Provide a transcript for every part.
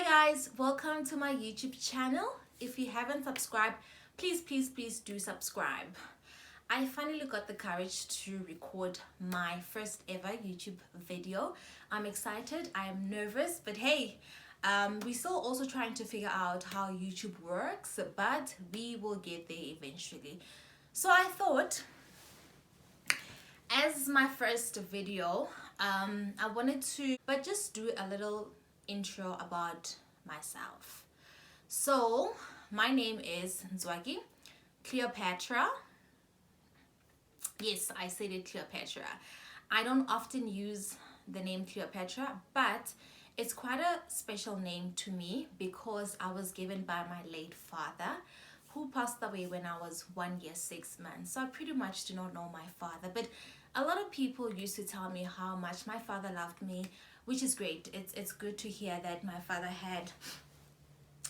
Hi guys, welcome to my YouTube channel. If you haven't subscribed, please do subscribe. I finally got the courage to record my first ever YouTube video. I'm excited, I am nervous, but hey, we're still also trying to figure out how YouTube works, but we will get there eventually. So I thought, as my first video, I wanted to but just do a little intro about myself. So my name is Nzwagi Cleopatra. Yes, I said it, Cleopatra. I don't often use the name Cleopatra, but it's quite a special name to me because I was given by my late father, who passed away when I was 1 year 6 months. So I pretty much do not know my father, but a lot of people used to tell me how much my father loved me, which is great. It's good to hear that my father had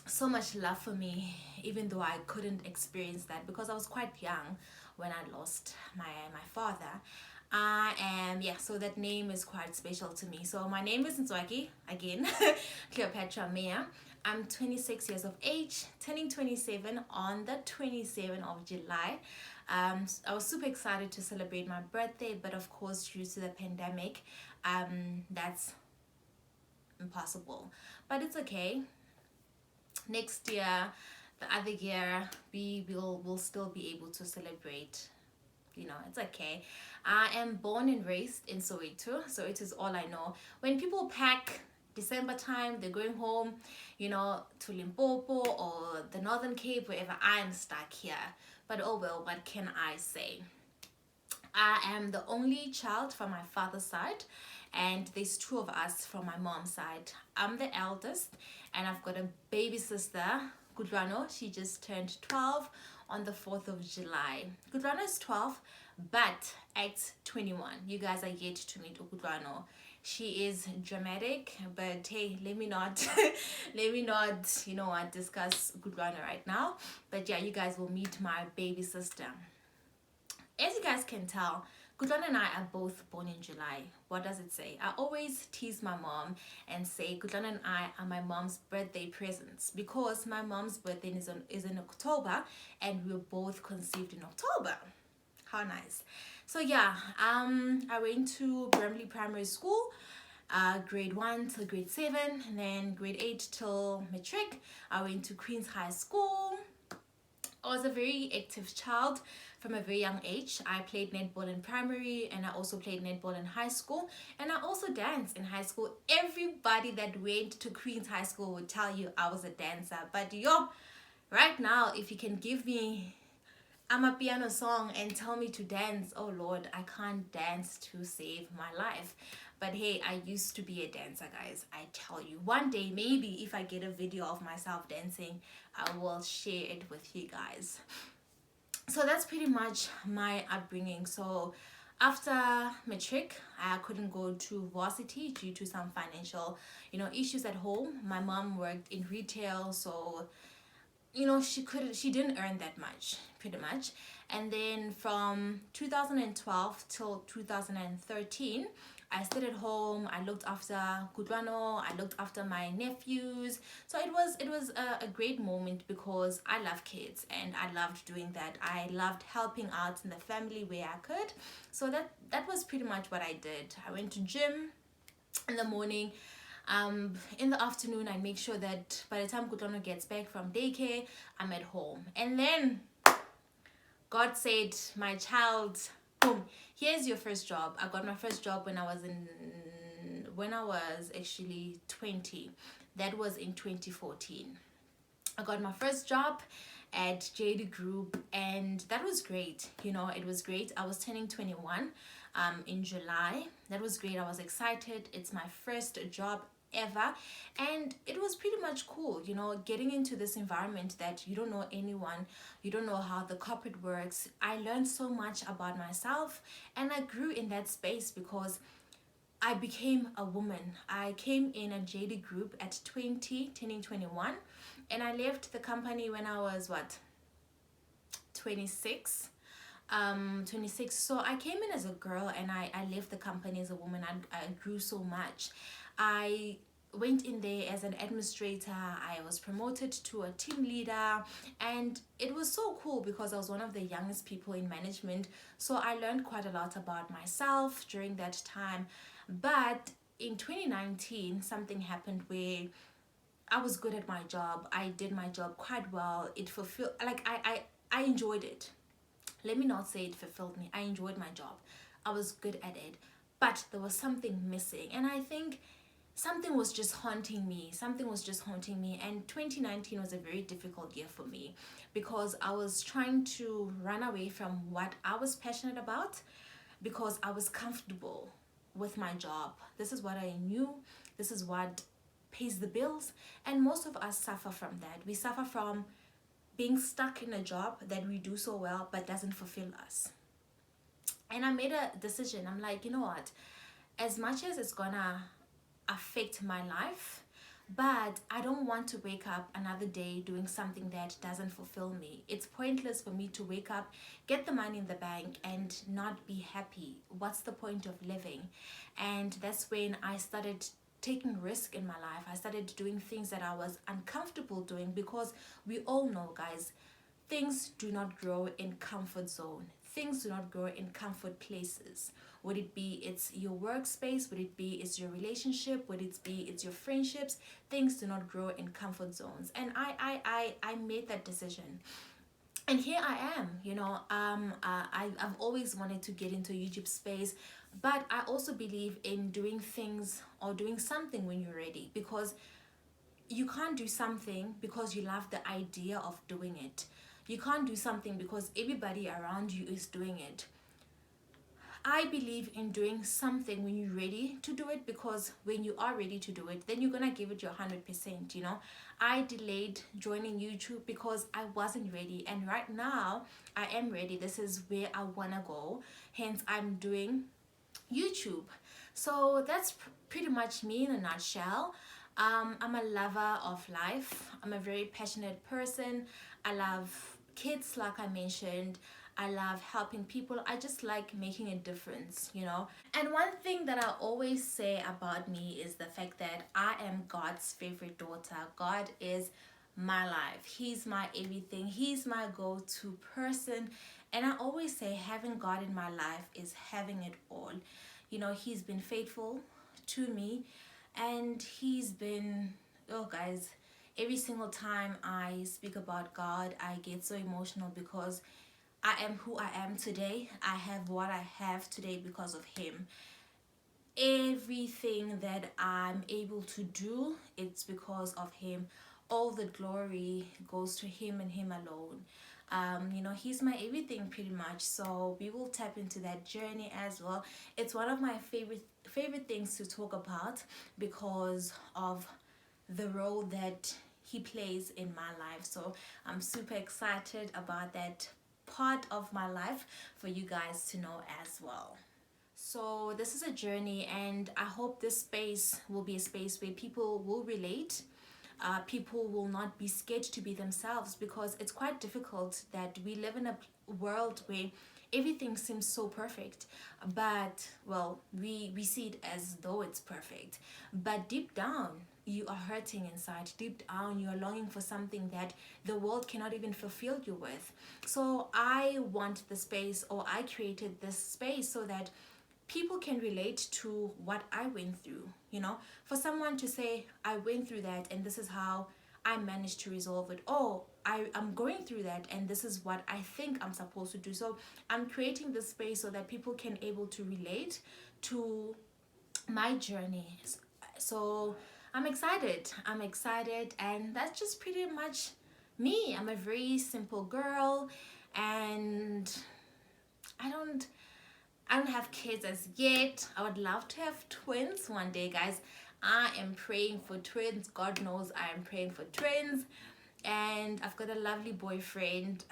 so much love for me, even though I couldn't experience that because I was quite young when I lost my father. So that name is quite special to me. So my name is Nzwagi, again, Cleopatra Mea. I'm 26 years of age, turning 27 on the 27th of July. I was super excited to celebrate my birthday, but of course, due to the pandemic, that's impossible. But it's okay. Next year, the other year, will still be able to celebrate. It's okay. I am born and raised in Soweto, so it is all I know. When people pack December time, they're going home, to Limpopo or the Northern Cape, wherever. I am stuck here. But oh well, what can I say? I am the only child from my father's side, and there's two of us from my mom's side. I'm the eldest, and I've got a baby sister, Gudrano. She just turned 12 on the 4th of July. Gudrano is 12, but acts 21. You guys are yet to meet Gudrano. She is dramatic, but hey, let me not discuss Gudrano right now. But yeah, you guys will meet my baby sister. As you guys can tell, Gudrun and I are both born in July. What does it say? I always tease my mom and say Gudrun and I are my mom's birthday presents because my mom's birthday is in October and we were both conceived in October. How nice. So yeah, I went to Bramley Primary School, grade 1 till grade 7, and then grade 8 till matric. I went to Queen's High School. I was a very active child from a very young age. I played netball in primary and I also played netball in high school, and I also danced in high school. Everybody that went to Queen's High School would tell you I was a dancer, but right now, if you can give me a piano song and tell me to dance, oh Lord, I can't dance to save my life. But hey, I used to be a dancer, guys. I tell you, one day maybe if I get a video of myself dancing, I will share it with you guys. So that's pretty much my upbringing. So after matric, I couldn't go to varsity due to some financial issues at home. My mom worked in retail, so she didn't earn that much, pretty much. And then from 2012 till 2013, I stayed at home. I looked after Gudrano. I looked after my nephews. So it was a great moment because I love kids and I loved doing that. I loved helping out in the family where I could. So that was pretty much what I did. I went to gym in the morning. In the afternoon, I make sure that by the time Gudrano gets back from daycare, I'm at home. And then God said, my child, boom, here's your first job. I got my first job when I was actually 20. That was in 2014. I got my first job at JD Group, and that was great. It was great. I was turning 21 in July. That was great. I was excited. It's my first job ever, and it was pretty much cool, getting into this environment that you don't know anyone, you don't know how the corporate works. I learned so much about myself, and I grew in that space because I became a woman. I came in a JD Group at 20, turning 21, and I left the company when I was 26. 26. So I came in as a girl and I left the company as a woman. I grew so much. I went in there as an administrator. I was promoted to a team leader, and it was so cool because I was one of the youngest people in management. So I learned quite a lot about myself during that time. But in 2019, something happened where I was good at my job. I did my job quite well. It fulfilled, like, I enjoyed it. Let me not say it fulfilled me. I enjoyed my job. I was good at it. But there was something missing. And I think something was just haunting me. Something was just haunting me. And 2019 was a very difficult year for me because I was trying to run away from what I was passionate about because I was comfortable with my job. This is what I knew. This is what pays the bills. And most of us suffer from that. We suffer from being stuck in a job that we do so well but doesn't fulfill us. And I made a decision. I'm like, you know what? As much as it's gonna affect my life, but I don't want to wake up another day doing something that doesn't fulfill me. It's pointless for me to wake up, get the money in the bank, and not be happy. What's the point of living? And that's when I started taking risk in my life. I started doing things that I was uncomfortable doing because we all know, guys, things do not grow in comfort zone. Things do not grow in comfort places. Would it be it's your workspace? Would it be it's your relationship? Would it be it's your friendships? Things do not grow in comfort zones. And I made that decision. And here I am, I've always wanted to get into YouTube space, but I also believe in doing things or doing something when you're ready, because you can't do something because you love the idea of doing it. You can't do something because everybody around you is doing it. I believe in doing something when you're ready to do it, because when you are ready to do it, then you're gonna give it your 100%. I delayed joining YouTube because I wasn't ready, and right now I am ready. This is where I wanna go, hence I'm doing YouTube. So that's pretty much me in a nutshell. I'm a lover of life. I'm a very passionate person. I love kids, like I mentioned. I love helping people. I just like making a difference. And one thing that I always say about me is the fact that I am God's favorite daughter. God is my life. He's my everything. He's my go-to person. And I always say having God in my life is having it all. He's been faithful to me, and he's been, oh guys, every single time I speak about God, I get so emotional because I am who I am today. I have what I have today because of him. Everything that I'm able to do, it's because of him. All the glory goes to him and him alone. He's my everything pretty much. So we will tap into that journey as well. It's one of my favorite things to talk about because of the role that he plays in my life. So I'm super excited about that part of my life for you guys to know as well. So this is a journey, and I hope this space will be a space where people will relate. People will not be scared to be themselves, because it's quite difficult that we live in a world where everything seems so perfect, but well, we see it as though it's perfect, but deep down you are hurting inside. Deep down you are longing for something that the world cannot even fulfill you with. So I want the space, or I created this space so that people can relate to what I went through. For someone to say, I went through that and this is how I managed to resolve it. Oh, I'm going through that and this is what I think I'm supposed to do. So I'm creating this space so that people can able to relate to my journey. So I'm excited, and that's just pretty much me. I'm a very simple girl, and I don't have kids as yet. I would love to have twins one day, guys. I am praying for twins. God knows I am praying for twins. And I've got a lovely boyfriend.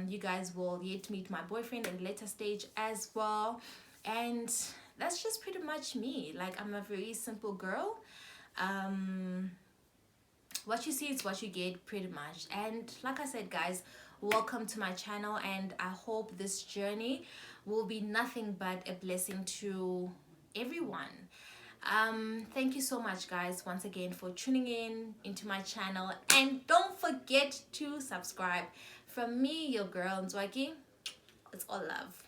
You guys will yet meet my boyfriend at a later stage as well. And that's just pretty much me. Like, I'm a very simple girl. What you see is what you get, pretty much. And like I said, guys, welcome to my channel, and I hope this journey will be nothing but a blessing to everyone. Thank you so much, guys, once again for tuning in into my channel, and don't forget to subscribe. From me, your girl Nzwaki, it's all love.